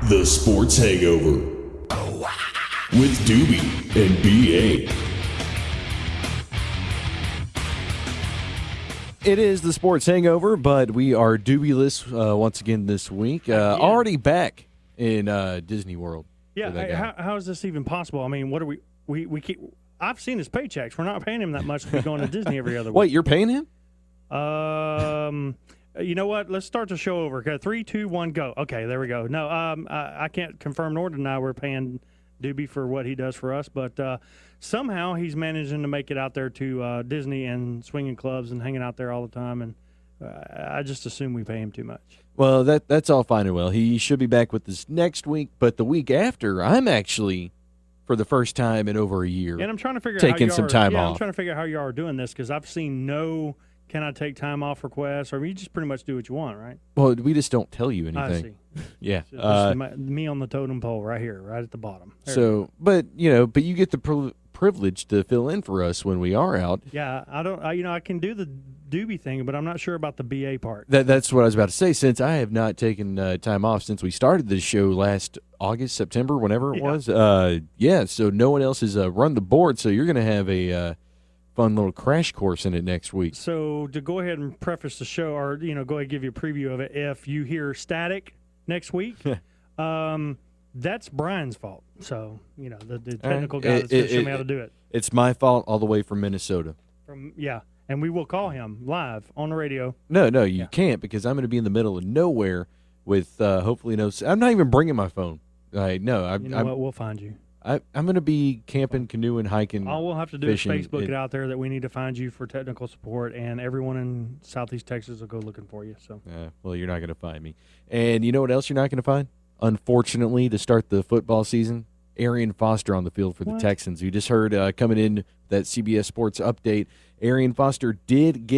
The Sports Hangover with Doobie and BA. It is the Sports Hangover, but we are Doobie-less once again this week. Already back in Disney World. Yeah, how is this even possible? I mean, what are we keep? I've seen his paychecks. We're not paying him that much to be going to Disney every other week. Wait, you're paying him? You know what? Let's start the show over. Okay, 3, 2, 1, go. Okay, there we go. No, I can't confirm nor deny we're paying Doobie for what he does for us, but somehow he's managing to make it out there to Disney and swinging clubs and hanging out there all the time, and I just assume we pay him too much. Well, that's all fine and well. He should be back with us next week, but the week after, I'm actually, for the first time in over a year, and I'm trying to figure taking out some time off. I'm trying to figure out how you are doing this because I've seen no "can I take time off" requests, or you just pretty much do what you want, right? Well, we just don't tell you anything. I see. Yeah, So me on the totem pole right here, right at the bottom. So, but you get the privilege to fill in for us when we are out. Yeah, I can do the Doobie thing, but I'm not sure about the BA part. That's what I was about to say. Since I have not taken time off since we started this show last August, September, whenever it was. So no one else has run the board. So you're going to have a fun little crash course in it next week. So to go ahead and preface the show, or go ahead and give you a preview of it. If you hear static next week, that's Brian's fault. So the technical guy that's going to show me how to do it. It's my fault all the way from Minnesota. And we will call him live on the radio. No, you can't because I'm going to be in the middle of nowhere with hopefully no. I'm not even bringing my phone. What? We'll find you. I'm going to be camping, canoeing, hiking. All we'll have to do fishing, is Facebook it out there that we need to find you for technical support, and everyone in Southeast Texas will go looking for you. So, well, you're not going to find me. And you know what else you're not going to find? Unfortunately, to start the football season, Arian Foster on the field for the Texans. You just heard coming in that CBS Sports update. Arian Foster did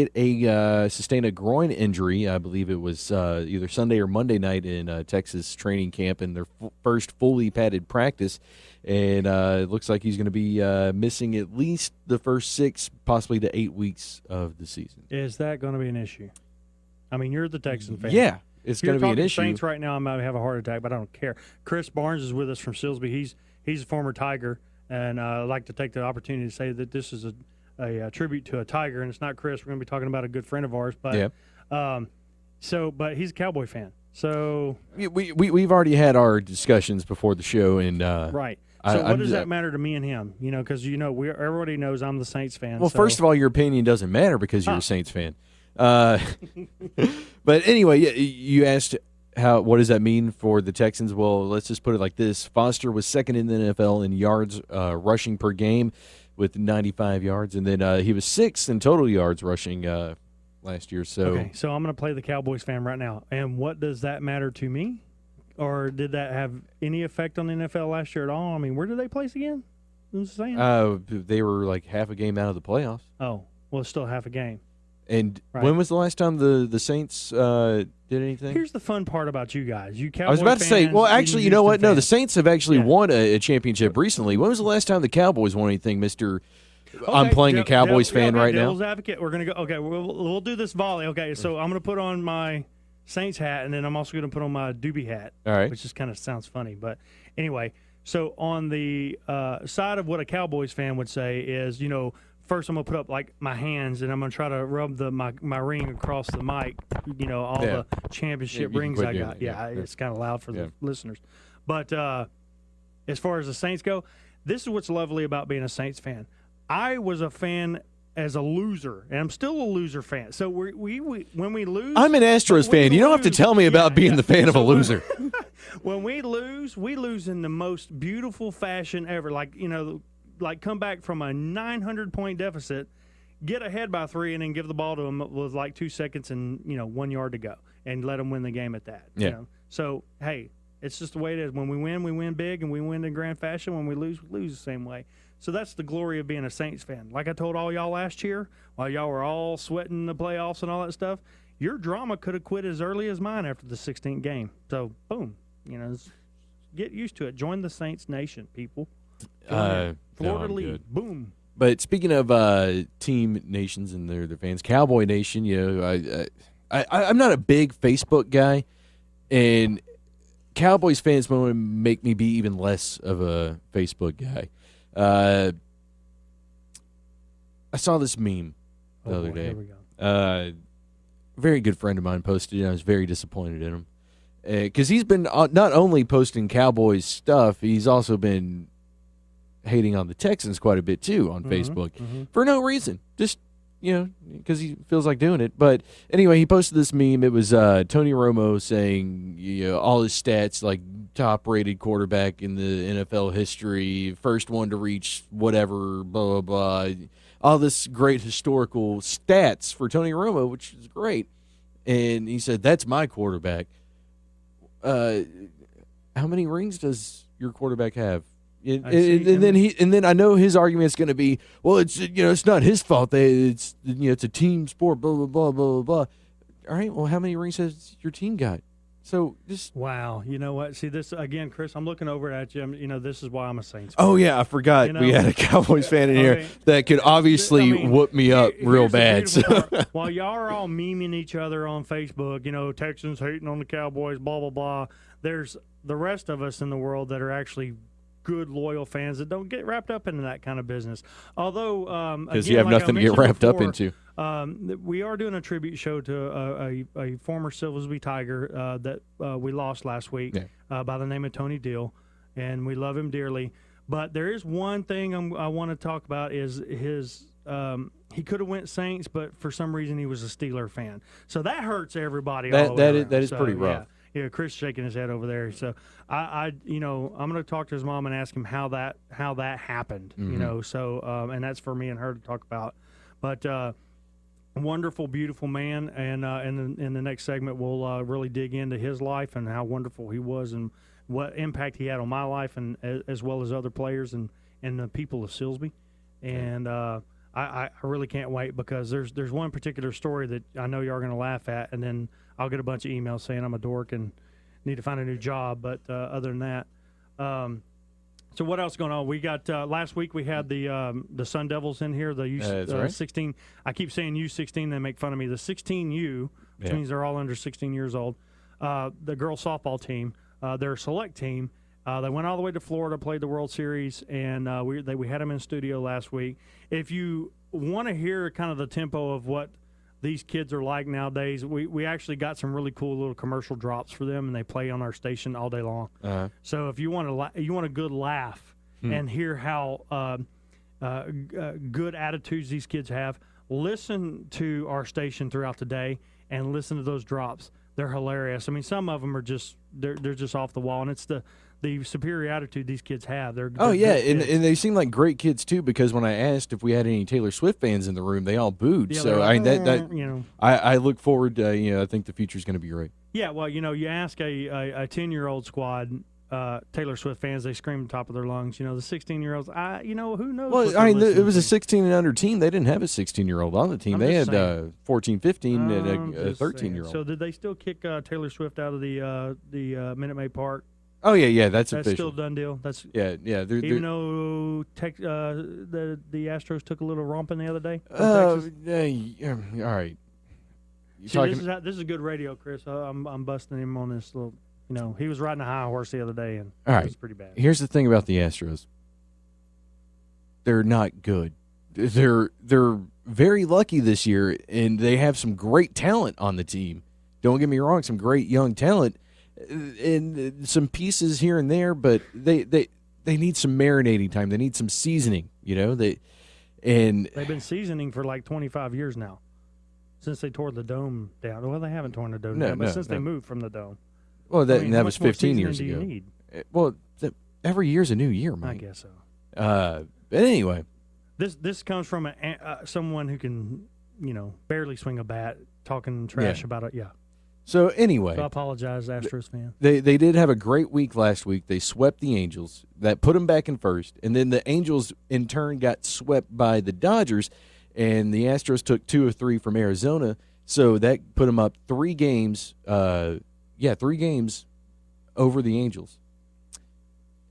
sustain a groin injury. I believe it was either Sunday or Monday night in Texas training camp in their first fully padded practice. And it looks like he's going to be missing at least the first 6, possibly to 8 weeks of the season. Is that going to be an issue? I mean, you're the Texan fan. Yeah, it's going to be an issue. Saints right now, I might have a heart attack, but I don't care. Chris Barnes is with us from Silsbee. He's a former Tiger, and I'd like to take the opportunity to say that this is a tribute to a Tiger, and it's not Chris. We're going to be talking about a good friend of ours, but but he's a Cowboy fan. So we've already had our discussions before the show, and right. So what does that matter to me and him? Because everybody knows I'm the Saints fan. Well, first of all, your opinion doesn't matter because you're a Saints fan. But anyway, you asked what does that mean for the Texans? Well, let's just put it like this: Foster was second in the NFL in yards rushing per game with 95 yards, and then he was 6th in total yards rushing last year. So I'm going to play the Cowboys fan right now. And what does that matter to me? Or did that have any effect on the NFL last year at all? I mean, where did they place again? They were like half a game out of the playoffs. Oh, well, it's still half a game. And when was the last time the Saints did anything? Here's the fun part about you guys. You Cowboy I was about to say, well, actually, you know what? No, the Saints have actually won a championship recently. When was the last time the Cowboys won anything, Mr. I'm playing a Cowboys fan right now. Devil's advocate. We're going to go. Okay, we'll do this volley. Okay, so I'm going to put on my Saints hat, and then I'm also going to put on my Doobie hat. All right. Which just kind of sounds funny. But anyway, so on the side of what a Cowboys fan would say is, first I'm going to put up like my hands, and I'm going to try to rub my ring across the mic, all the championship rings I got. It's kind of loud for the listeners. But as far as the Saints go, this is what's lovely about being a Saints fan. I was a fan as a loser, and I'm still a loser fan. So we when we lose, I'm an Astros fan. You don't have to tell me about being the fan of a loser. When we lose in the most beautiful fashion ever. Like come back from a 900-point deficit, get ahead by 3, and then give the ball to them with like 2 seconds and 1 yard to go, and let them win the game at that. Yeah. So hey, it's just the way it is. When we win big, and we win in grand fashion. When we lose the same way. So that's the glory of being a Saints fan. Like I told all y'all last year, while y'all were all sweating the playoffs and all that stuff, your drama could have quit as early as mine after the 16th game. So, boom. Get used to it. Join the Saints Nation, people. Florida lead. Boom. But speaking of team nations and their fans, Cowboy Nation, I'm not a big Facebook guy, and Cowboys fans want to make me be even less of a Facebook guy. I saw this meme the other day. Here we go. Very good friend of mine posted it. I was very disappointed in him. Because he's been not only posting Cowboys stuff, he's also been hating on the Texans quite a bit too on Facebook for no reason. Just, because he feels like doing it. But anyway, he posted this meme. It was Tony Romo saying all his stats, like top-rated quarterback in the NFL history, first one to reach whatever, blah, blah, blah. All this great historical stats for Tony Romo, which is great. And he said, that's my quarterback. How many rings does your quarterback have? And then I know his argument is going to be, well, it's not his fault. It's a team sport. Blah blah blah blah blah. All right. Well, how many rings has your team got? So just wow. You know what? See this again, Chris. I'm looking over at you. This is why I'm a Saints fan. Oh yeah, I forgot we had a Cowboys fan in here that could obviously whoop me up real bad. So. While y'all are all memeing each other on Facebook, Texans hating on the Cowboys, blah blah blah. There's the rest of us in the world that are actually good, loyal fans that don't get wrapped up into that kind of business. Although, because you have nothing to get wrapped up into. We are doing a tribute show to a former Silsbee Tiger that we lost last week by the name of Tony Dill, and we love him dearly. But there is one thing I want to talk about is his he could have went Saints, but for some reason he was a Steeler fan. So that hurts everybody. That is pretty rough. Yeah, Chris shaking his head over there. So I'm going to talk to his mom and ask him how that happened. So and that's for me and her to talk about. But wonderful, beautiful man, and in the next segment we'll really dig into his life and how wonderful he was and what impact he had on my life and as well as other players and the people of Silsbee. And I really can't wait because there's one particular story that I know you are going to laugh at, and then I'll get a bunch of emails saying I'm a dork and need to find a new job. But other than that, so what else going on? We got last week we had the Sun Devils in here. The U16. I keep saying U16. They make fun of me. The 16U, which means they're all under 16 years old. The girls softball team, their select team. They went all the way to Florida, played the World Series, and we had them in studio last week. If you want to hear kind of the tempo of what these kids are like nowadays, we actually got some really cool little commercial drops for them, and they play on our station all day long. So if you want a good laugh and hear how good attitudes these kids have, listen to our station throughout the day and listen to those drops. They're hilarious. I mean, some of them are just they're just off the wall, and it's the superior attitude these kids have. They're and they seem like great kids too. Because when I asked if we had any Taylor Swift fans in the room, they all booed. Yeah, so I look forward to I think the future's going to be great. Yeah, well, you ask a 10-year-old squad. Taylor Swift fans, they scream at the top of their lungs. The 16-year-olds, who knows? Well, it was a 16 and under team. They didn't have a 16-year-old on the team. They had 14, 15, and a 13-year-old. So did they still kick Taylor Swift out of the Minute Maid Park? Oh yeah, that's official. That's still a done deal. That's Even though the Astros took a little romping the other day. All right. This is good radio, Chris. I'm busting him on this little. He was riding a high horse the other day, and it was pretty bad. Here's the thing about the Astros. They're not good. They're very lucky this year, and they have some great talent on the team. Don't get me wrong, some great young talent, and some pieces here and there, but they need some marinating time. They need some seasoning, they've been seasoning for like 25 years now, since they tore the dome down. Well, they haven't torn the dome down, but since they moved from the dome. Well, that was 15 years ago. Do you need? Well, every year's a new year, Mike. I guess so. But anyway, this comes from someone who can, barely swing a bat, talking trash about it. Yeah. So anyway, I apologize, Astros fan. They did have a great week last week. They swept the Angels. That put them back in first, and then the Angels in turn got swept by the Dodgers, and the Astros took 2 of 3 from Arizona. So that put them up 3 games. 3 games over the Angels.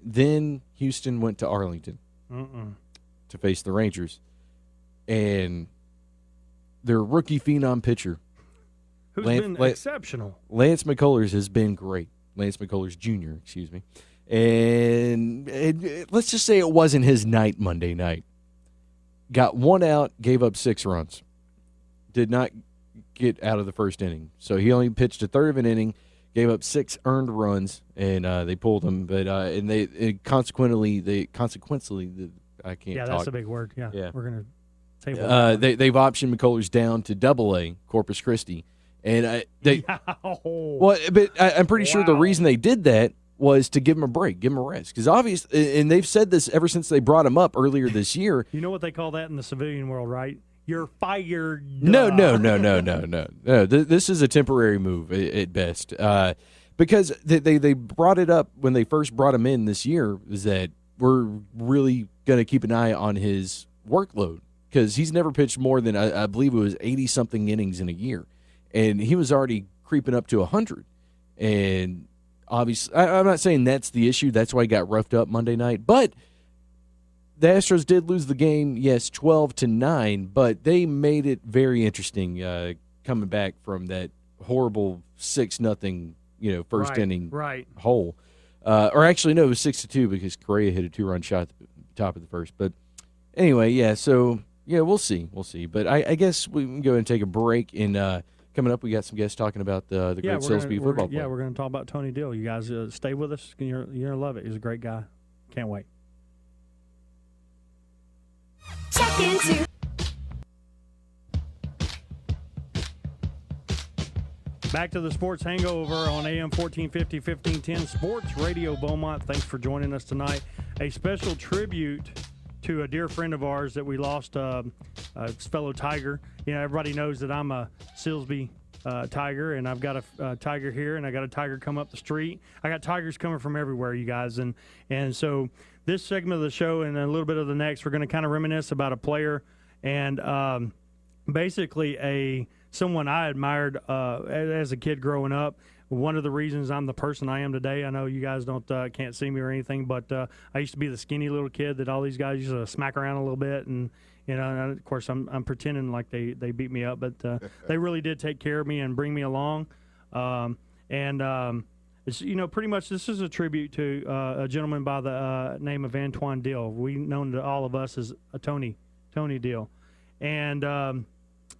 Then Houston went to Arlington to face the Rangers. And their rookie phenom pitcher, who's been exceptional. Lance McCullers has been great. Lance McCullers Jr., excuse me. And let's just say it wasn't his night Monday night. Got one out, gave up 6 runs. Did not get out of the first inning. So he only pitched a third of an inning, gave up 6 earned runs, and they pulled him. But consequently, I can't talk. Yeah, that's a big word. Yeah. We're going to table they've optioned McCullers down to Double-A, Corpus Christi. And I'm pretty sure the reason they did that was to give him a break, give him a rest. Because obviously, and they've said this ever since they brought him up earlier this year. You know what they call that in the civilian world, right? You're fired. No. This is a temporary move at best. Because they brought it up when they first brought him in this year, is that we're really going to keep an eye on his workload. Because he's never pitched more than, I believe it was 80-something innings in a year. And he was already creeping up to 100. And obviously, I'm not saying that's the issue. That's why he got roughed up Monday night. But the Astros did lose the game, yes, 12-9. But they made it very interesting coming back from that horrible 6-0, first inning hole. Or actually, no, it was 6-2 because Correa hit a 2-run shot at the top of the first. But anyway, yeah. So yeah, we'll see. But I guess we can go ahead and take a break. And coming up, we got some guests talking about the great Silsbee football player. Yeah, we're going to talk about Tony Dill. You guys stay with us. You're going to love it. He's a great guy. Can't wait. Check into Back to the Sports Hangover on AM 1450, 1510 Sports Radio Beaumont. Thanks for joining us tonight. A special tribute to a dear friend of ours that we lost, fellow Tiger. Everybody knows that I'm a Silsbee Tiger, and I've got a Tiger here, and I got a Tiger come up the street. I got Tigers coming from everywhere, you guys. And so this segment of the show and a little bit of the next, we're going to kind of reminisce about a player and basically someone I admired as a kid growing up. One of the reasons I'm the person I am today, I know you guys can't see me or anything, but I used to be the skinny little kid that all these guys used to smack around a little bit, and and of course I'm pretending like they beat me up, but they really did take care of me and bring me along. It's pretty much this is a tribute to a gentleman by the name of Antoine Dill. We known to all of us as Tony Dill, and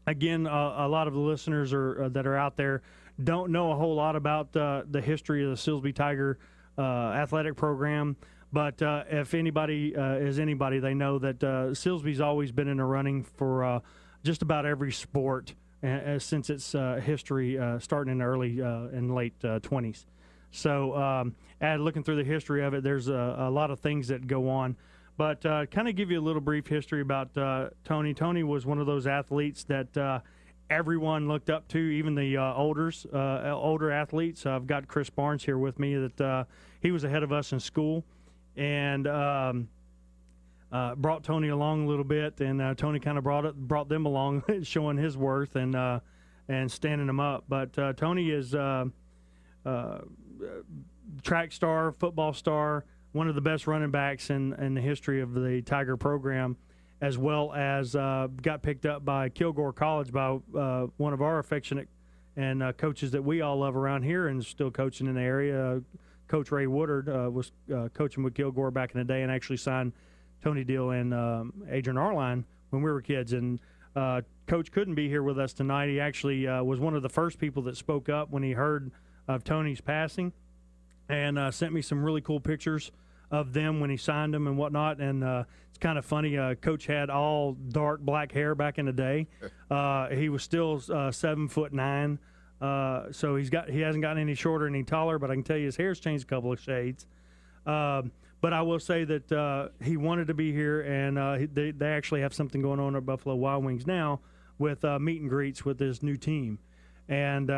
again, a lot of the listeners that are out there don't know a whole lot about the history of the Silsbee Tiger athletic program. But if anybody is anybody, they know that Silsbee's always been in the running for just about every sport since its history, starting in the early and late 20s. So looking through the history of it, there's a lot of things that go on. But kind of give you a little brief history about Tony. Tony was one of those athletes that everyone looked up to, even the older athletes. I've got Chris Barnes here with me that he was ahead of us in school and brought Tony along a little bit, and Tony kind of brought them along, showing his worth and standing them up. But Tony is track star, football star, one of the best running backs in the history of the Tiger program, as well as got picked up by Kilgore College by one of our affectionate and coaches that we all love around here and still coaching in the area. Coach Ray Woodard was coaching with Kilgore back in the day and actually signed Tony Dill and Adrian Arline when we were kids. And Coach couldn't be here with us tonight. He actually was one of the first people that spoke up when he heard of Tony's passing, and sent me some really cool pictures of them when he signed them and whatnot. And it's kind of funny. Coach had all dark black hair back in the day. He was still 7'9", so he hasn't gotten any shorter, any taller. But I can tell you his hair's changed a couple of shades. But I will say that he wanted to be here, and they actually have something going on at Buffalo Wild Wings now with meet and greets with his new team. And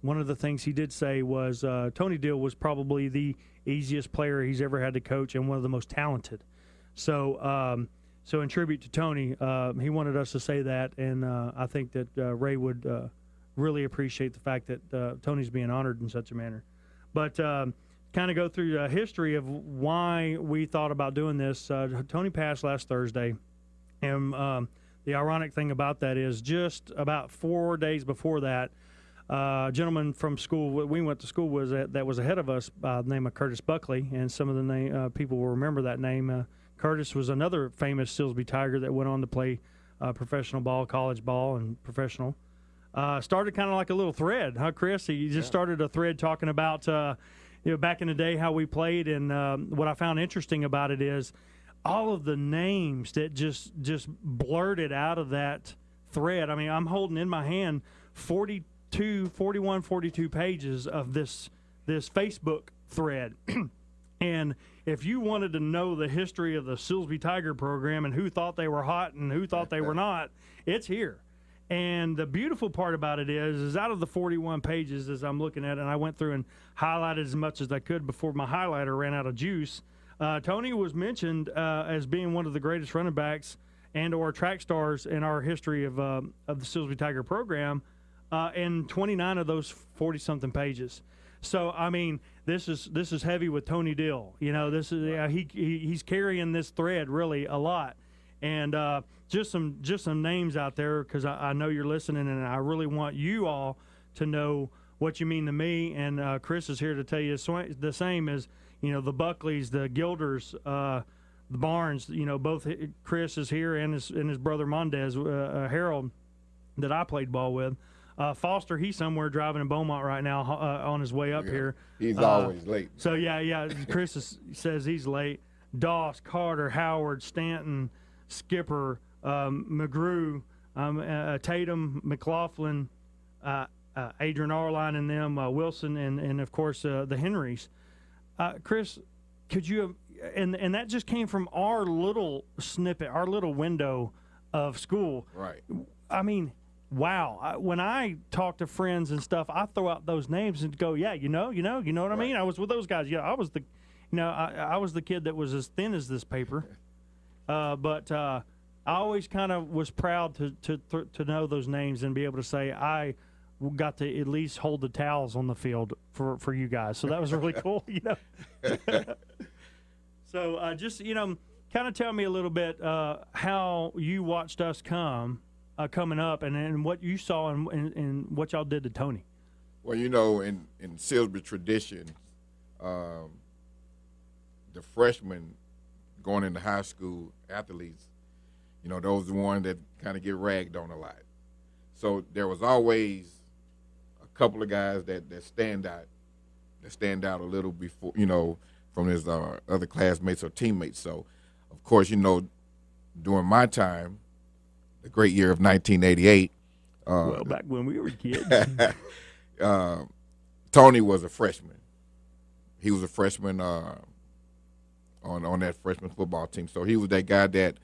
one of the things he did say was Tony Dill was probably the easiest player he's ever had to coach and one of the most talented. So in tribute to Tony, he wanted us to say that, and I think that Ray would really appreciate the fact that Tony's being honored in such a manner. But kind of go through the history of why we thought about doing this. Tony passed last Thursday, and the ironic thing about that is just about 4 days before that, gentleman from school we went to school with that was ahead of us by the name of Curtis Buckley, and some of the people will remember that name. Curtis was another famous Silsbee Tiger that went on to play professional ball, college ball, and professional. Started kind of like a little thread, huh, Chris? He just started a thread talking about back in the day how we played, and what I found interesting about it is all of the names that just blurted out of that thread. I mean, I'm holding in my hand 41, 42 pages of this Facebook thread. And if you wanted to know the history of the Silsbee Tiger program and who thought they were hot and who thought they were not, it's here. And the beautiful part about it is out of the 41 pages as I'm looking at it, and I went through and highlighted as much as I could before my highlighter ran out of juice, Tony was mentioned as being one of the greatest running backs and or track stars in our history of the Silsbee Tiger program, and 29 of those 40-something pages. So I mean, this is heavy with Tony Dill. This is he's carrying this thread really a lot, and just some names out there because I know you're listening, and I really want you all to know what you mean to me. And Chris is here to tell you the same as the Buckleys, the Gilders, the Barnes. Both Chris is here and his brother Mondez, Harold, that I played ball with. Foster, he's somewhere driving in Beaumont right now on his way up here. He's always late. So, yeah, Chris says he's late. Doss, Carter, Howard, Stanton, Skipper, McGrew, Tatum, McLaughlin, Adrian Arline and them, Wilson, and of course, the Henrys. Chris, could you and that just came from our little snippet, our little window of school. Right. I mean, wow. When I talk to friends and stuff, I throw out those names and go, yeah, you know what I mean? I was with those guys. Yeah, I was I was the kid that was as thin as this paper. But I always kind of was proud to know those names and be able to say I got to at least hold the towels on the field for you guys. So that was really cool, So just, kind of tell me a little bit how you watched us coming up and what you saw and what y'all did to Tony. Well, in Silsbee tradition, the freshmen going into high school athletes, those are the ones that kind of get ragged on a lot. So there was always a couple of guys that stand out a little before, from his other classmates or teammates. So, of course, during my time, the great year of 1988. Well, back when we were kids. Tony was a freshman. He was a freshman on that freshman football team. So he was that guy that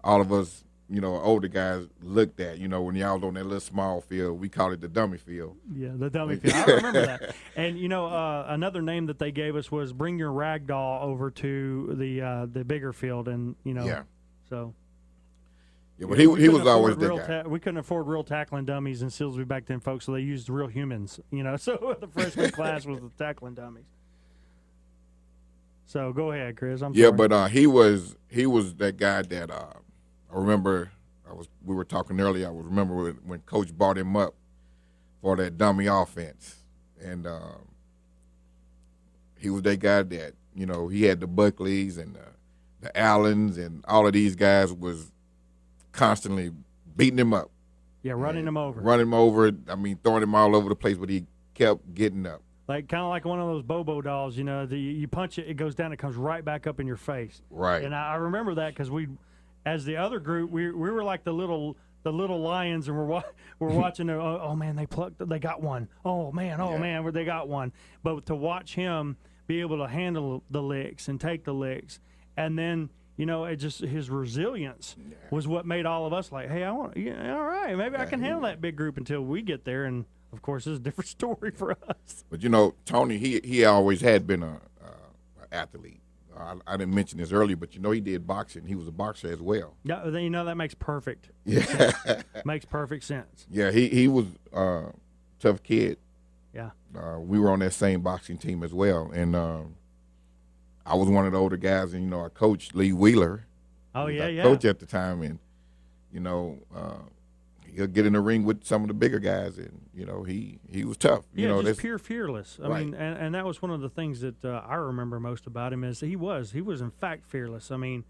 all of us, older guys looked at. When y'all was on that little small field, we called it the dummy field. Yeah, the dummy field. I remember that. And, another name that they gave us was bring your rag doll over to the bigger field. And, Yeah. So. Yeah, but he was always that guy. We couldn't afford real tackling dummies in Silsbee back then, folks, so they used real humans, So the freshman class was the tackling dummies. So go ahead, Chris. I'm sorry. But he was that guy that I remember. We were talking earlier. I remember when Coach brought him up for that dummy offense, and he was that guy that he had the Buckleys and the Allens and all of these guys was constantly beating him up. Yeah, running him over. Running him over. I mean, throwing him all over the place, but he kept getting up. Kind of like one of those Bobo dolls, you punch it, it goes down, it comes right back up in your face. Right. And I remember that because as the other group, we were like the little lions, and we're watching. Oh man, they got one. Oh man, they got one. But to watch him be able to handle the licks and take the licks, and then it just his resilience was what made all of us like, hey, all right, maybe I can handle that big group until we get there. And of course, it's a different story for us. But Tony, he always had been an athlete. I didn't mention this earlier, but he did boxing. He was a boxer as well. Yeah, then that makes perfect. Yeah, makes perfect sense. Yeah, he was a tough kid. Yeah, we were on that same boxing team as well, and I was one of the older guys, and our coach Lee Wheeler. Oh yeah, coach at the time, and he'll get in the ring with some of the bigger guys, and he was tough. Just pure fearless. I mean, and that was one of the things that I remember most about him is he was in fact fearless. I mean,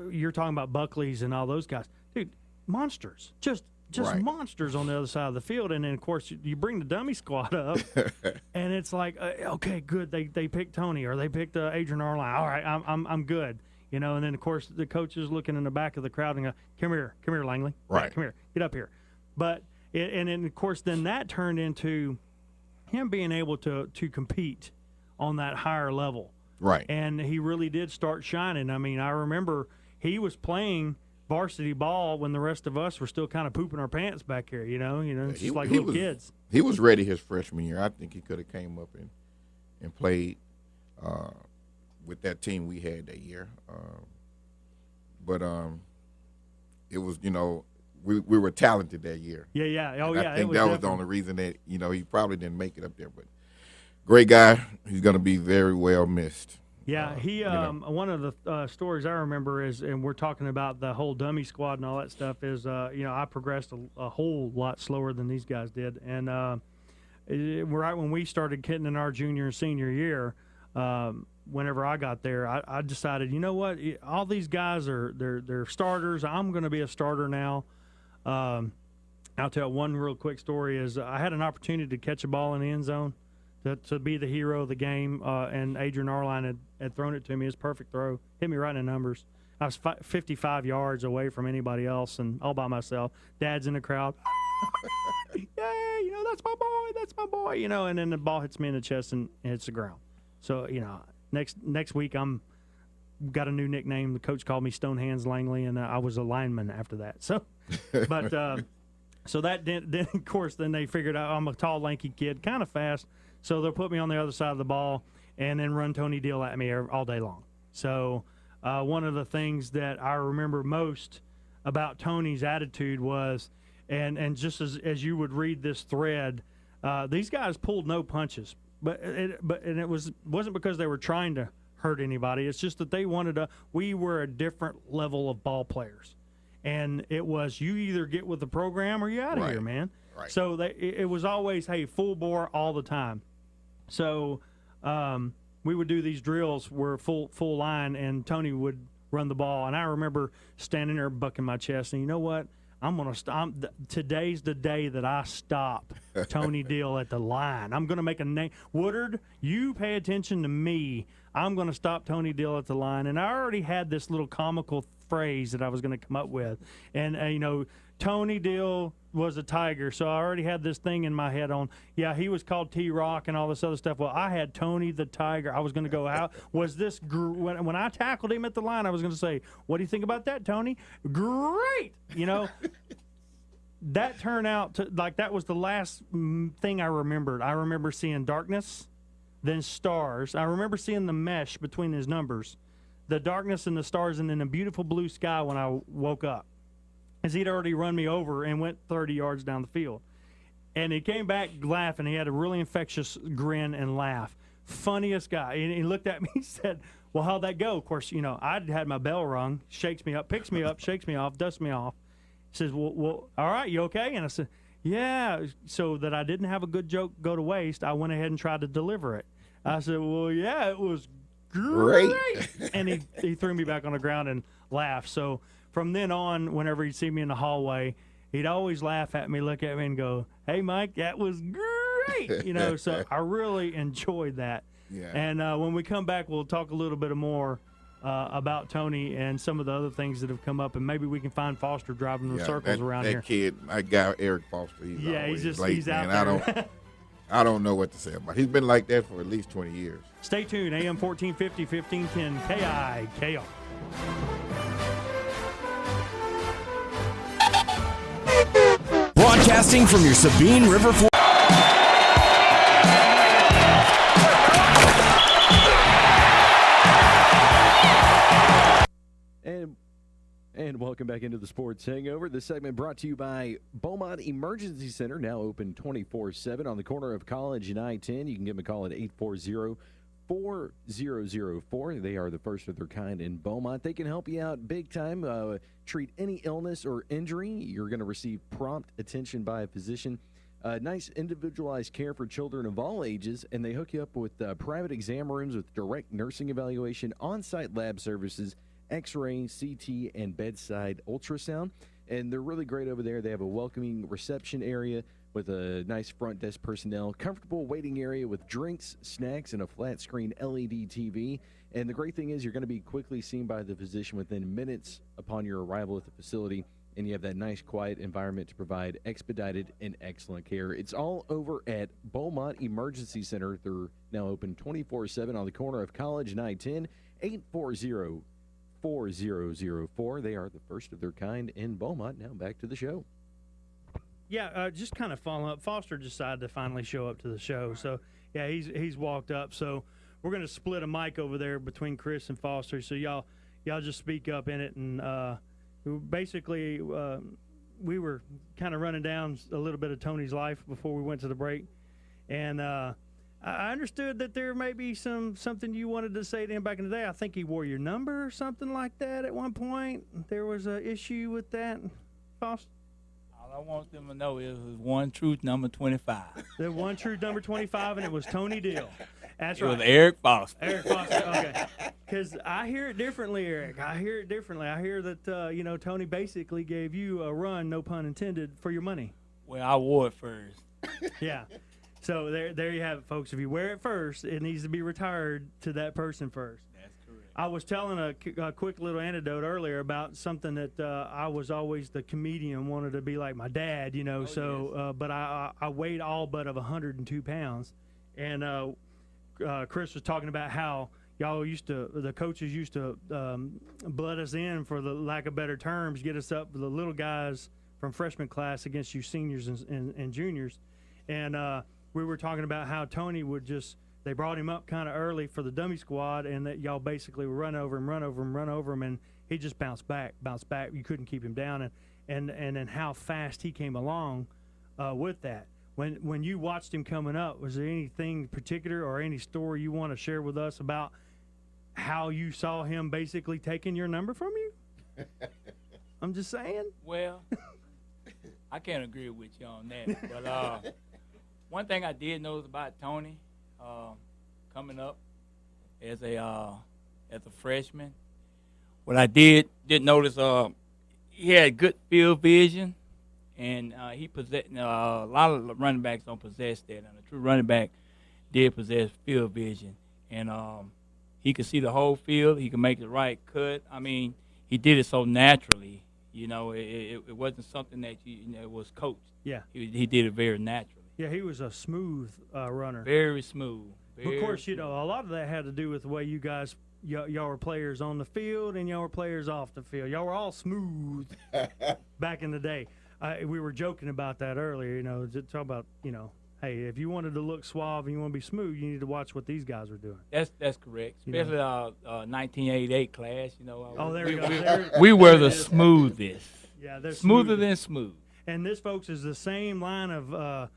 you're talking about Buckley's and all those guys, dude, monsters, just monsters on the other side of the field. And then of course you bring the dummy squad up, and it's like, okay, good, they picked Tony or they picked Adrian Arline. All right, I'm good. And then, of course, the coach is looking in the back of the crowd and go, come here, Langley. Right. Yeah, come here, get up here. But, and then, of course, then that turned into him being able to compete on that higher level. Right. And he really did start shining. I mean, I remember he was playing varsity ball when the rest of us were still kind of pooping our pants back here, just like little kids. He was ready his freshman year. I think he could have came up and played with that team we had that year. But it was, we were talented that year. Yeah. Oh, and yeah. I think that was the only reason that, he probably didn't make it up there. But great guy. He's going to be very well missed. Yeah, one of the stories I remember is, and we're talking about the whole dummy squad and all that stuff, is, I progressed a whole lot slower than these guys did. And right when we started getting in our junior and senior year, whenever I got there, I decided, you know what, all these guys they're starters. I'm going to be a starter now. I'll tell one real quick story is I had an opportunity to catch a ball in the end zone to be the hero of the game, and Adrian Arline had thrown it to me. It's a perfect throw. Hit me right in the numbers. I was 55 yards away from anybody else and all by myself. Dad's in the crowd. Yay, that's my boy, and then the ball hits me in the chest and hits the ground. So, next week I'm got a new nickname. The coach called me Stonehands Langley, and I was a lineman after that. So, but so that then of course then they figured out I'm a tall, lanky kid, kind of fast. So they'll put me on the other side of the ball and then run Tony Dill at me all day long. So one of the things that I remember most about Tony's attitude was, and just as you would read this thread, these guys pulled no punches. But it wasn't because they were trying to hurt anybody. It's just that they we were a different level of ball players. And it was, you either get with the program or you're out of here, man. Right. So it was always, hey, full bore all the time. So we would do these drills where full line, and Tony would run the ball. And I remember standing there bucking my chest, and you know what? I'm going to stop. Today's the day that I stop Tony Dill at the line. I'm going to make a name. Woodard, you pay attention to me. I'm going to stop Tony Dill at the line. And I already had this little comical phrase that I was going to come up with. And, Tony Dill was a Tiger, so I already had this thing in my head on, he was called T-Rock and all this other stuff. Well, I had Tony the Tiger. I was going to go out. Was this when I tackled him at the line, I was going to say, what do you think about that, Tony? Great! That turned out to, that was the last thing I remembered. I remember seeing darkness, then stars. I remember seeing the mesh between his numbers, the darkness and the stars, and then a beautiful blue sky when I woke up. As he'd already run me over and went 30 yards down the field. And he came back laughing. He had a really infectious grin and laugh. Funniest guy. And he looked at me and said, well, how'd that go? Of course, I'd had my bell rung, shakes me up, picks me up, shakes me off, dusts me off. He says, well, all right, you okay? And I said, yeah. So that I didn't have a good joke go to waste, I went ahead and tried to deliver it. I said, well, yeah, it was great. And he threw me back on the ground and laughed. So from then on, whenever he'd see me in the hallway, he'd always laugh at me, look at me, and go, hey, Mike, that was great. So I really enjoyed that. Yeah. And when we come back, we'll talk a little bit more about Tony and some of the other things that have come up, and maybe we can find Foster driving the circles around here. That kid, my guy, Eric Foster, he's he's out there. I don't know what to say about it. He's been like that for at least 20 years. Stay tuned, AM 1450, 1510, KIKR. Broadcasting from your Sabine River And welcome back into the Sports Hangover. This segment brought to you by Beaumont Emergency Center, now open 24/7 on the corner of College and I-10. You can give them a call at 4004. They are the first of their kind in Beaumont. They can help you out big time. Treat any illness or injury. You're going to receive prompt attention by a physician. Nice individualized care for children of all ages, and they hook you up with private exam rooms with direct nursing evaluation, on-site lab services, x-ray, CT, and bedside ultrasound. And they're really great over there. They have a welcoming reception area with a nice front desk personnel, comfortable waiting area with drinks, snacks, and a flat-screen LED TV. And the great thing is you're going to be quickly seen by the physician within minutes upon your arrival at the facility, and you have that nice, quiet environment to provide expedited and excellent care. It's all over at Beaumont Emergency Center. They're now open 24/7 on the corner of College and I-10, 840-4004. They are the first of their kind in Beaumont. Now back to the show. Yeah, just kind of following up. Foster decided to finally show up to the show. So, yeah, he's walked up. So we're going to split a mic over there between Chris and Foster. So y'all just speak up in it. And basically, we were kind of running down a little bit of Tony's life before we went to the break. And I understood that there may be something you wanted to say to him back in the day. I think he wore your number or something like that at one point. There was an issue with that, Foster? I want them to know it was One Truth number 25. The One Truth number 25, and it was Tony Dill. That's It right. was Eric Foster. Eric Foster, okay. Because I hear it differently, Eric. I hear it differently. I hear that, Tony basically gave you a run, no pun intended, for your money. Well, I wore it first. Yeah. So there you have it, folks. If you wear it first, it needs to be retired to that person first. That's correct. I was telling a quick little anecdote earlier about something that I was always the comedian, wanted to be like my dad, but I weighed all but of 102 pounds. And Chris was talking about how the coaches used to blood us in, for the lack of better terms, get us up, the little guys from freshman class against you seniors and juniors. And we were talking about how Tony would they brought him up kind of early for the dummy squad, and that y'all basically would run over him, and he just bounced back. You couldn't keep him down, and then how fast he came along with that. When you watched him coming up, was there anything particular or any story you want to share with us about how you saw him basically taking your number from you? I'm just saying. Well, I can't agree with you on that. But one thing I did notice about Tony coming up as a freshman, what I did notice, he had good field vision, and he possessed a lot of running backs don't possess that, and a true running back did possess field vision, and he could see the whole field. He could make the right cut. I mean, he did it so naturally. It wasn't something that it was coached. Yeah. He did it very naturally. Yeah, he was a smooth runner. Very smooth. Of course, a lot of that had to do with the way you guys, y'all were players on the field and y'all were players off the field. Y'all were all smooth back in the day. We were joking about that earlier, talk about, hey, if you wanted to look suave and you want to be smooth, you need to watch what these guys were doing. That's correct. Especially 1988 class, there we go. We were the smoothest. Yeah, they're smoother than smooth. And this, folks, is the same line of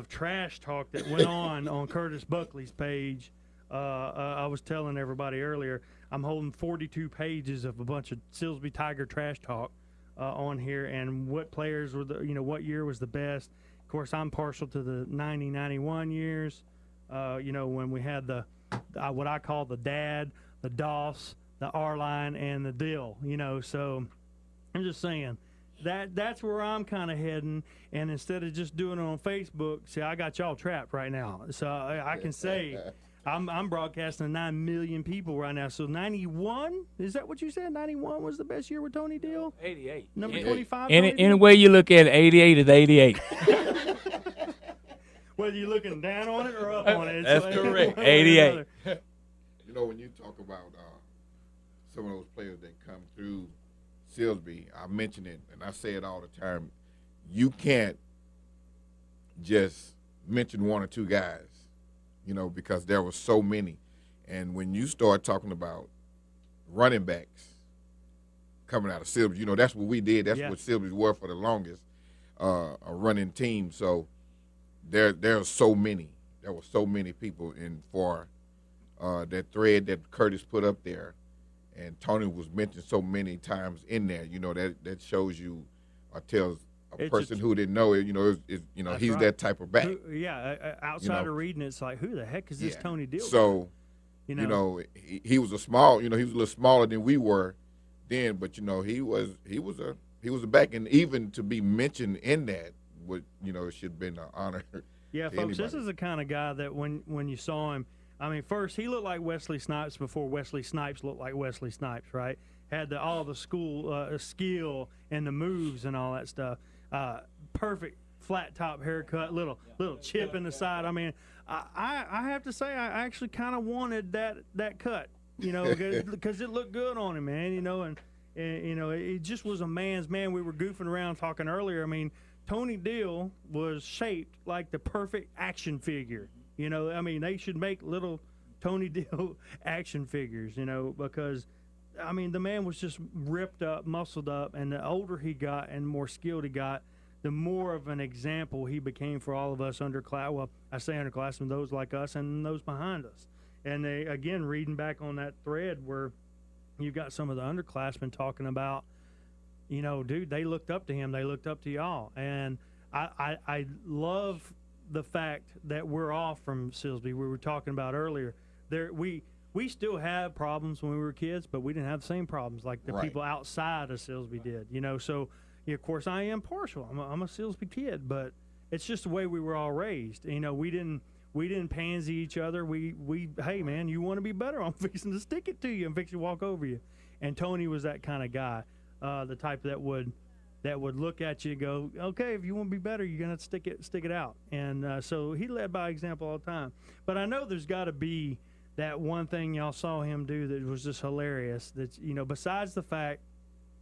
trash talk that went on Curtis Buckley's page. I was telling everybody earlier, I'm holding 42 pages of a bunch of Silsbee Tiger trash talk on here, and what players were what year was the best. Of course, I'm partial to the 90-91 years. When we had the what I call the dad, the Doss, the R-line, and the Dill. So I'm just saying. That's where I'm kind of heading, and instead of just doing it on Facebook, see, I got y'all trapped right now. So I can say I'm broadcasting to 9 million people right now. So 91, is that what you said? 91 was the best year with Tony Dill? 88. Number 25? Any way you look at it, 88 is 88. Whether you're looking down on it or up on it. That's correct. 88. When you talk about some of those players that come through Silsbee, I mention it, and I say it all the time. You can't just mention one or two guys, because there were so many. And when you start talking about running backs coming out of Silsbee, that's what we did. That's what Silsbee were for the longest, a running team. So there are so many. There were so many people, and for that thread that Curtis put up there, and Tony was mentioned so many times in there. You know, that shows you or tells a person who didn't know it. You know, he's right. that type of back. Outside of reading, it's like, who the heck is this Tony Dill? So, he was he was a little smaller than we were then, but he was a back, and even to be mentioned in that would it should have been an honor. Yeah, folks, this is the kind of guy that when you saw him, I mean, first he looked like Wesley Snipes before Wesley Snipes looked like Wesley Snipes, right? Had all the school skill and the moves and all that stuff. Perfect flat top haircut, little chip in the side. I mean, I have to say I actually kind of wanted that cut, because it looked good on him, man. And it just was a man's man. We were goofing around talking earlier. I mean, Tony Dill was shaped like the perfect action figure. I mean, they should make little Tony Dill action figures, because, I mean, the man was just ripped up, muscled up, and the older he got and more skilled he got, the more of an example he became for all of us underclassmen, those like us and those behind us. And they, again, reading back on that thread where you've got some of the underclassmen talking about, dude, they looked up to him, they looked up to y'all. And I love the fact that we're all from Silsbee. We were talking about earlier. We still have problems when we were kids, but we didn't have the same problems like the people outside of Silsbee did. So of course I am partial. I'm a Silsbee kid, but it's just the way we were all raised. We didn't pansy each other. We hey man, you want to be better? I'm fixing to stick it to you. I'm fixing to walk over you. And Tony was that kind of guy, the type that would look at you and go, okay, if you want to be better, you're gonna have to stick it out. And so he led by example all the time. But I know there's got to be that one thing y'all saw him do that was just hilarious. That besides the fact,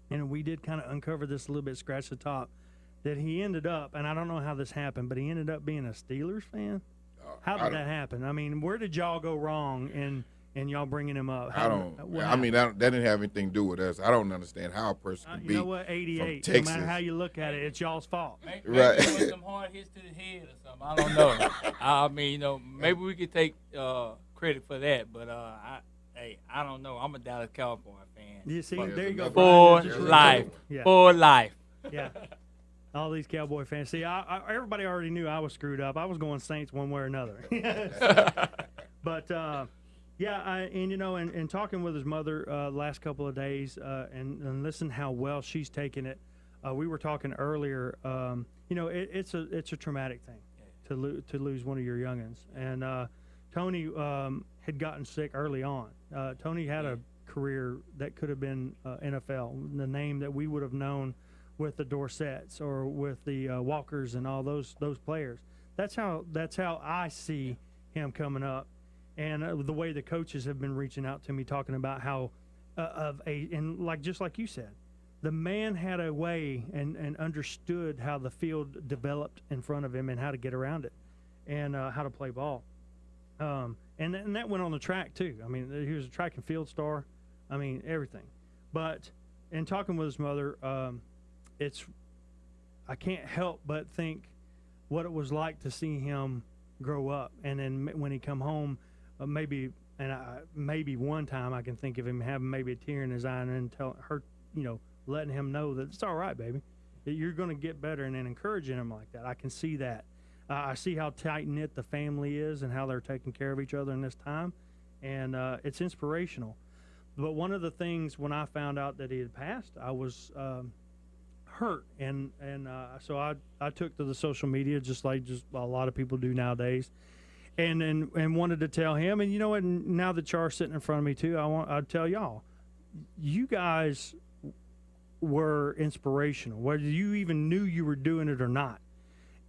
and we did kind of uncover this a little bit, scratch the top, that he ended up, and I don't know how this happened, but he ended up being a Steelers fan. How did that happen? I mean, where did y'all go wrong in y'all bringing him up? That didn't have anything to do with us. I don't understand how a person could be. You know what? 88. From Texas. No matter how you look at it, it's y'all's fault. Maybe with some hard hits to the head or something. I don't know. I mean, maybe we could take credit for that, but I don't know. I'm a Dallas Cowboy fan. You see, there you go. For life. Yeah. For life. Yeah. All these Cowboy fans. See, everybody already knew I was screwed up. I was going Saints one way or another. But, and talking with his mother last couple of days and listen how well she's taken it. We were talking earlier, it's a traumatic thing to lose one of your youngins. And Tony had gotten sick early on. Tony had a career that could have been NFL, the name that we would have known with the Dorsetts or with the Walkers and all those players. That's how I see him coming up, and the way the coaches have been reaching out to me, talking about how just like you said, the man had a way and understood how the field developed in front of him and how to get around it, and how to play ball. And that went on the track too. I mean, he was a track and field star. I mean, everything. But in talking with his mother, I can't help but think what it was like to see him grow up. And then when he come home, maybe one time I can think of him having maybe a tear in his eye and then tell her, letting him know that it's all right, baby, that you're going to get better, and then encouraging him like that. I can see that. I see how tight-knit the family is and how they're taking care of each other in this time, and it's inspirational. But one of the things when I found out that he had passed, I was hurt, and so I took to the social media just a lot of people do nowadays, and wanted to tell him. And you know what? Now that Char's sitting in front of me too, I'd tell y'all, you guys were inspirational, whether you even knew you were doing it or not.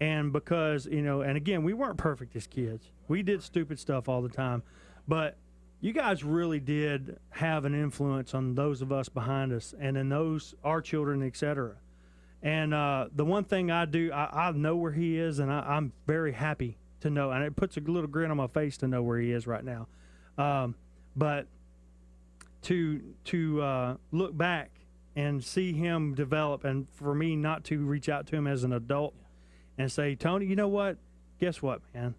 And because, and again, we weren't perfect as kids. We did stupid stuff all the time. But you guys really did have an influence on those of us behind us and in our children, et cetera. And the one thing I do, I know where he is, and I'm very happy to know. And it puts a little grin on my face to know where he is right now. But to look back and see him develop, and for me not to reach out to him as an adult and say, Tony, you know what? Guess what, man?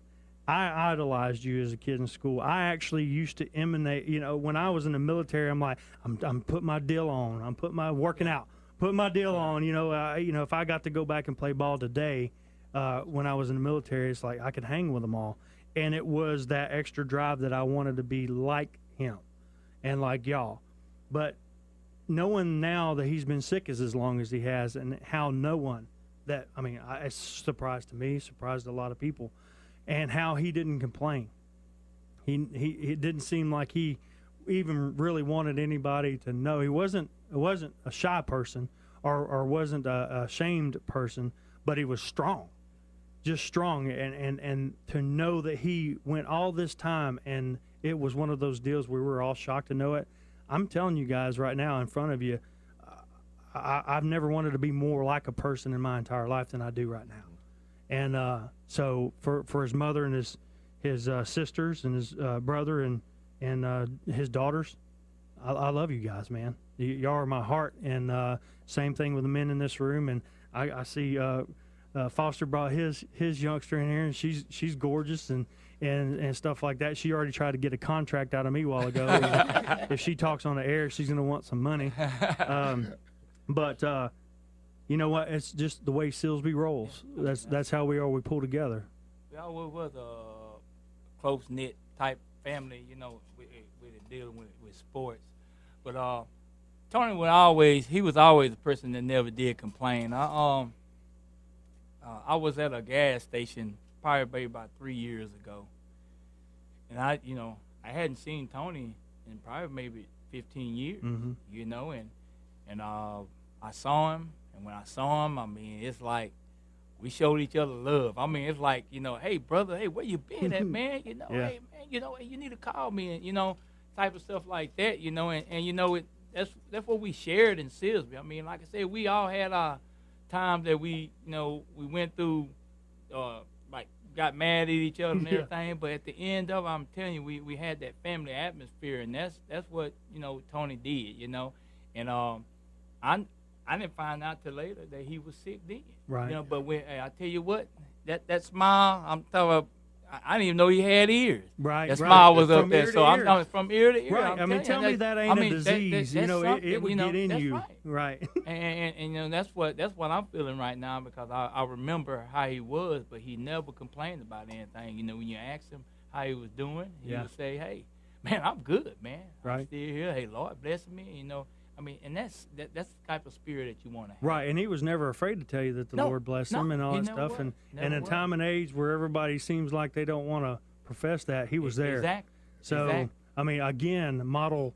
I idolized you as a kid in school. I actually used to emanate, when I was in the military, I'm like, I'm putting my deal on. I'm putting my working out, putting my deal on. If I got to go back and play ball today, when I was in the military, it's like I could hang with them all. And it was that extra drive that I wanted to be like him and like y'all. But knowing now that he's been sick as long as he has, and how no one it's a surprise to me, surprised a lot of people, and how he didn't complain. It didn't seem like he even really wanted anybody to know. He wasn't a shy person or wasn't a ashamed person, but he was strong, just strong. And to know that he went all this time, and it was one of those deals where we were all shocked to know it. I'm telling you guys right now in front of you, I've never wanted to be more like a person in my entire life than I do right now. And so for his mother and his sisters and his brother and his daughters, I love you guys, man. Y'all are my heart. And same thing with the men in this room. And I see Foster brought his youngster in here, and she's gorgeous and stuff like that. She already tried to get a contract out of me a while ago. If she talks on the air, she's going to want some money. But you know what? It's just the way Silsbee rolls. That's how we are. We pull together. We always was a close-knit type family, with dealing with sports. But Tony was always the person that never did complain. I was at a gas station probably about 3 years ago, and I hadn't seen Tony in probably maybe 15 years, and I saw him, and when I saw him, it's like we showed each other love. It's like, hey brother, hey, where you been at, man? Hey man, you need to call me, and type of stuff like that, and that's what we shared in Silsbee. Like I said, we all had our times that we went through, like got mad at each other and everything. But at the end of it, I'm telling you, we had that family atmosphere, and that's what Tony did, and I didn't find out till later that he was sick then. Right. But when I tell you what, that smile, I'm talking about, I didn't even know he had ears. Right. That smile was From up there. ear So to I'm ear. talking from ear to ear. Right. Tell me that ain't a disease. That's It would get in that's you. Right. Right. And that's what I'm feeling right now, because I remember how he was, but he never complained about anything. When you asked him how he was doing, he would say, "Hey, man, I'm good, man. Right. I'm still here. Hey, Lord bless me." And that's the type of spirit that you want to have. Right, and he was never afraid to tell you that the Lord blessed him and all that stuff. And in a time and age where everybody seems like they don't want to profess that, he was there. Exactly. So, exactly. Again, model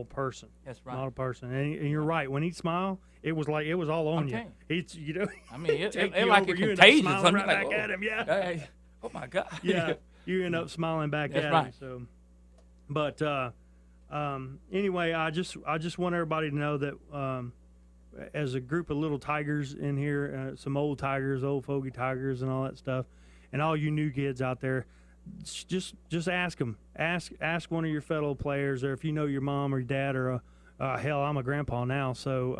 person. That's right. Model person. And you're right. When he smiled, it was like it was all on you. It's it like a contagious. Smiling right like, back at him. Yeah. Hey, oh my God. Yeah. You end up smiling back That's at right. him. So, but. Anyway, I just want everybody to know that as a group of little tigers in here, some old tigers, old fogey tigers, and all that stuff, and all you new kids out there, just ask them. Ask one of your fellow players, or if you know your mom or your dad, or hell, I'm a grandpa now, so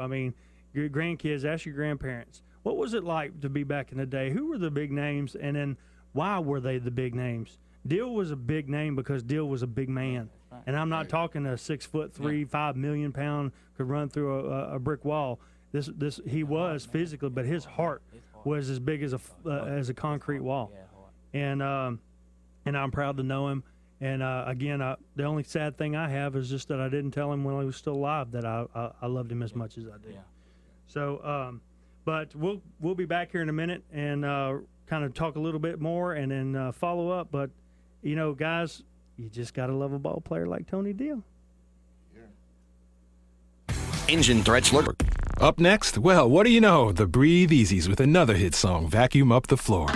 your grandkids. Ask your grandparents. What was it like to be back in the day? Who were the big names, and then why were they the big names? Dill was a big name because Dill was a big man. And I'm not talking a 6'3", 5 million pound could run through a brick wall. He was physically, but his heart was as big as a concrete wall. And I'm proud to know him. And again, the only sad thing I have is just that I didn't tell him when he was still alive that I loved him as much as I did. So, but we'll be back here in a minute and kind of talk a little bit more and then follow up. But guys. You just got to love a ball player like Tony Dill. Engine threats lurk. Up next, well, what do you know? The Breathe Easies with another hit song, Vacuum Up the Floor.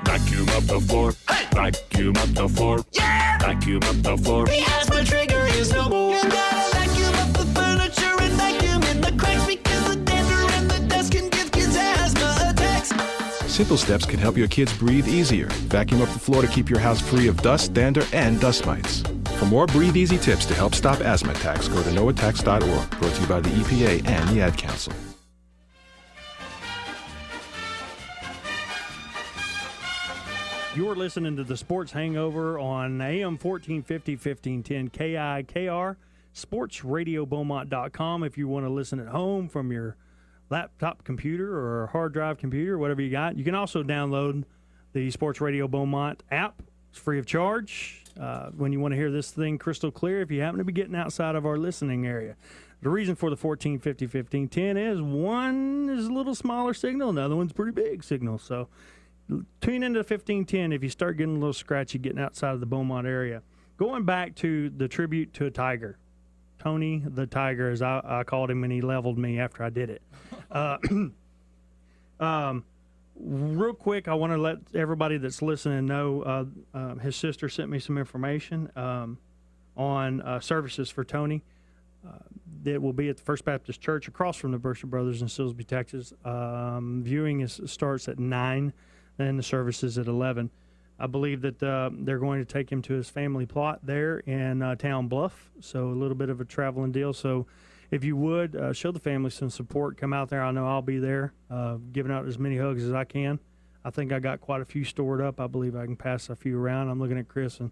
Vacuum up the floor. Hey! Vacuum up the floor. Yeah! Vacuum up the floor. The asthma trigger is no more. You gotta vacuum up the furniture and vacuum in the cracks because the dander and the dust can give kids asthma attacks. Simple steps can help your kids breathe easier. Vacuum up the floor to keep your house free of dust, dander, and dust mites. For more Breathe Easy tips to help stop asthma attacks, go to noattacks.org. Brought to you by the EPA and the Ad Council. You're listening to the Sports Hangover on AM 1450, 1510 KIKR, sportsradiobeaumont.com. If you want to listen at home from your laptop computer or hard drive computer, whatever you got. You can also download the Sports Radio Beaumont app. It's free of charge when you want to hear this thing crystal clear if you happen to be getting outside of our listening area. The reason for the 1450, 1510 is one is a little smaller signal, another one's pretty big signal. So tune into 1510 if you start getting a little scratchy getting outside of the Beaumont area. Going back to the tribute to a Tiger, Tony the Tiger, as I called him, and he leveled me after I did it. Real quick, I want to let everybody that's listening know his sister sent me some information on services for Tony. That will be at the First Baptist Church across from the Berkshire Brothers in Silsbee, Texas. Viewing starts at 9, then the service is at 11. I believe that they're going to take him to his family plot there in Town Bluff, so a little bit of a traveling deal. So if you would, show the family some support. Come out there. I know I'll be there, giving out as many hugs as I can. I think I got quite a few stored up. I believe I can pass a few around. I'm looking at Chris and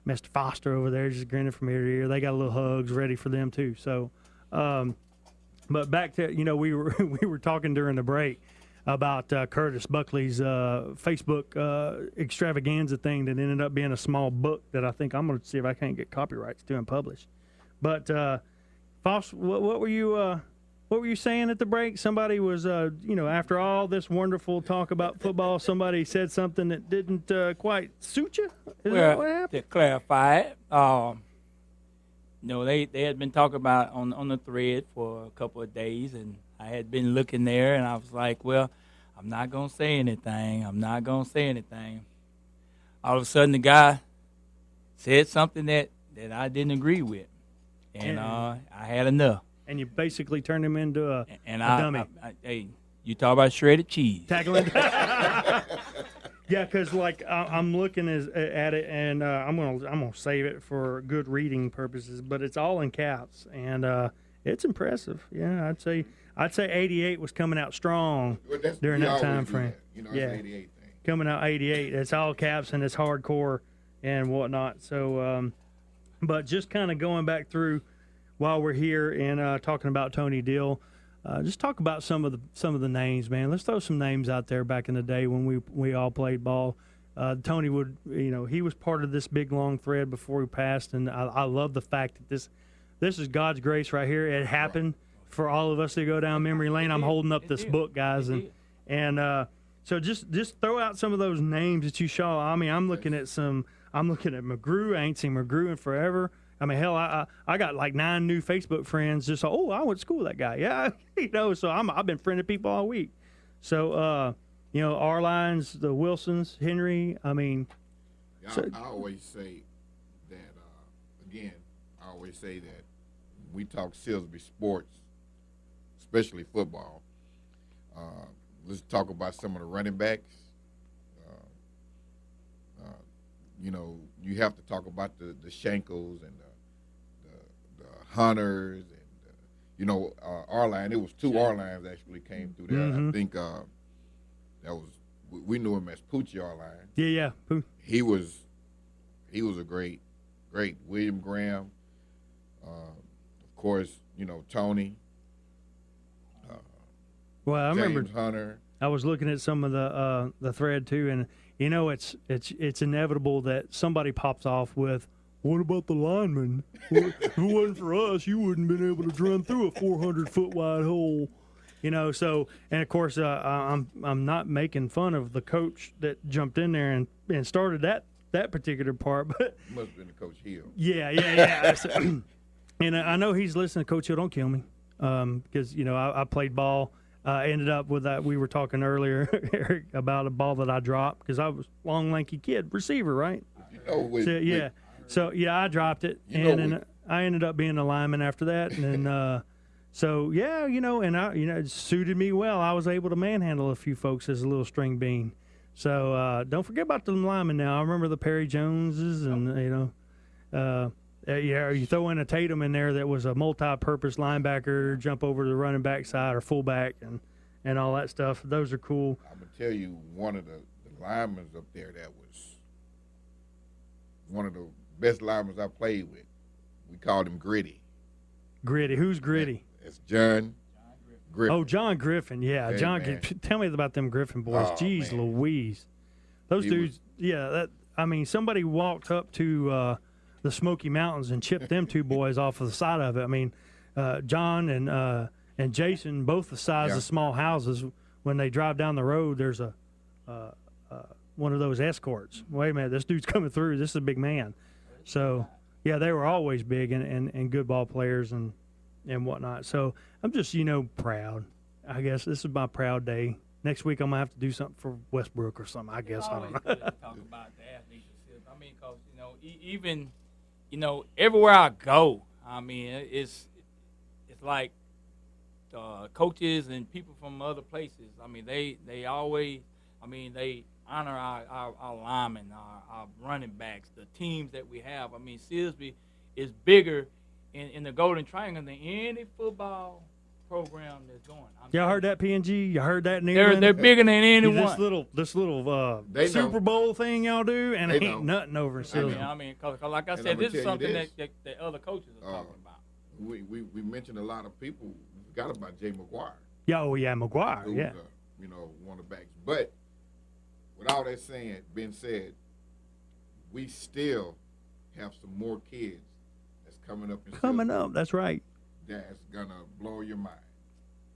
Mr. Foster over there just grinning from ear to ear. They got little hugs ready for them, too. So, but back to, we were talking during the break about Curtis Buckley's Facebook extravaganza thing that ended up being a small book that I think I'm going to see if I can't get copyrights to and publish. But Foss, what were you saying at the break? Somebody was, after all this wonderful talk about football, somebody said something that didn't quite suit you? Is that what happened? To clarify it, they had been talking about on the thread for a couple of days, and I had been looking there, and I was like, well, I'm not going to say anything. All of a sudden, the guy said something that I didn't agree with, and I had enough. And you basically turned him into a dummy. Hey, you talk about shredded cheese. Tackling. Yeah, because I'm looking at it, and I'm gonna save it for good reading purposes. But it's all in caps, and it's impressive. Yeah, I'd say 88 was coming out strong during that time frame. It's 88 thing. Coming out 88. It's all caps and it's hardcore and whatnot. So, but just kind of going back through while we're here and talking about Tony Dill. Just talk about some of the names, man. Let's throw some names out there back in the day when we all played ball. Tony would, he was part of this big long thread before he passed, and I love the fact that this is God's grace right here. It happened for all of us to go down memory lane. I'm holding up this book, guys, and so just throw out some of those names that you saw. I mean, I'm looking at McGrew. I ain't seen McGrew in forever. I mean, hell, I got like 9 new Facebook friends. Just I went to school with that guy. Yeah, So I've been friending people all week. So our lines, the Wilsons, Henry. I mean, I always say that. I always say that when we talk Silsbee sports, especially football. Let's talk about some of the running backs. You have to talk about the Shankles and the Hunters and our line. It was 2 our lines actually came through there. Mm-hmm. I think that was we knew him as Poochie our line. Yeah. He was a great William Graham. Of course, Tony. Well, I James remember Hunter. I was looking at some of the thread too, and it's inevitable that somebody pops off with, "What about the linemen? If it wasn't for us, you wouldn't been able to run through a 400-foot wide hole." So, and of course, I'm not making fun of the coach that jumped in there and started that particular part, but Must have been the Coach Hill. Yeah. And I know he's listening. Coach Hill, don't kill me, because I played ball. Ended up with that. We were talking earlier, Eric, about a ball that I dropped because I was long, lanky kid, receiver, right? I dropped it, and I ended up being a lineman after that, and then it suited me well. I was able to manhandle a few folks as a little string bean. So don't forget about the linemen now. I remember the Perry Joneses, and you throw in a Tatum in there that was a multi-purpose linebacker, jump over to the running back side or fullback, and all that stuff. Those are cool. I'm gonna tell you one of the linemen up there that was one of the best linemen I played with. We called him Gritty. Gritty. Who's Gritty? It's John Griffin. Oh, John Griffin. Yeah, Hey, John. man. Tell me about them Griffin boys. Oh, Jeez man. Louise. Those He dudes. Somebody walked up to the Smoky Mountains and chipped them two boys off of the side of it. I mean, John and Jason, both the size Yeah. of small houses. When they drive down the road, there's a one of those escorts. Wait a minute, this dude's coming through. This is a big man. So, yeah, they were always big and good ball players and whatnot. So I'm just, proud. I guess this is my proud day. Next week I'm going to have to do something for Westbrook or something, I guess. I don't know. Always good to talk about the athletes themselves. I mean, because, even, everywhere I go, I mean, it's like coaches and people from other places. I mean, they always, they honor our linemen, our running backs, the teams that we have. I mean, Silsbee is bigger in the Golden Triangle than any football program that's going. Y'all heard that, PNG? You heard that, Newland? They're bigger than anyone. This little They know. Super Bowl thing y'all do, and They it ain't know. nothing over in Silsbee. Cause like I And said, I'ma this is tell you something this. that other coaches are talking about. We mentioned a lot of people. We forgot about Jay McGuire. Yeah, McGuire, Who's, yeah. one of the backs. But with all that being said, we still have some more kids that's coming up. That's right. That's gonna blow your mind.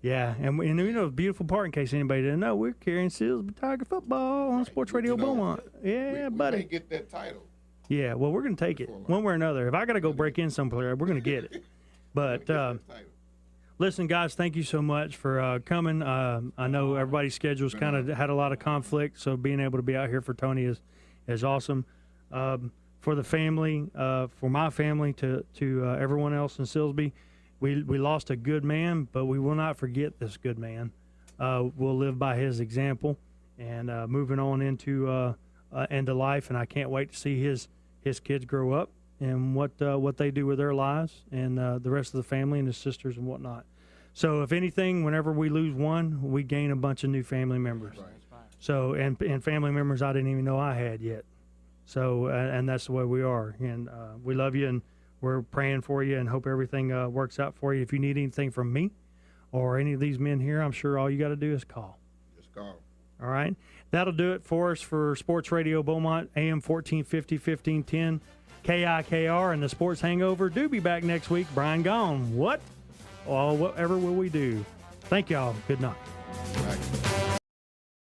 Yeah, and the beautiful part, in case anybody didn't know, we're carrying Silsbee Tiger football on Sports Radio Beaumont. Yeah, we buddy. may get that title. Yeah, well, we're going to take it one way or another. If I got to go break in somewhere, we're going to get it. But listen, guys, thank you so much for coming. I know everybody's schedules kind of had a lot of conflict, so being able to be out here for Tony is awesome. For the family, for my family, to everyone else in Silsbee, we lost a good man, but we will not forget this good man. We'll live by his example and moving on into life, and I can't wait to see his kids grow up and what they do with their lives and the rest of the family and his sisters and whatnot. So if anything, whenever we lose one, we gain a bunch of new family members. Right. So and family members I didn't even know I had yet. So and that's the way we are, and we love you and we're praying for you and hope everything works out for you. If you need anything from me or any of these men here, I'm sure all you got to do is call. Just call. All right. That'll do it for us for Sports Radio Beaumont, AM 1450, 1510, KIKR, and the Sports Hangover. Do be back next week. Brian gone. What? Whatever will we do? Thank y'all. Good night.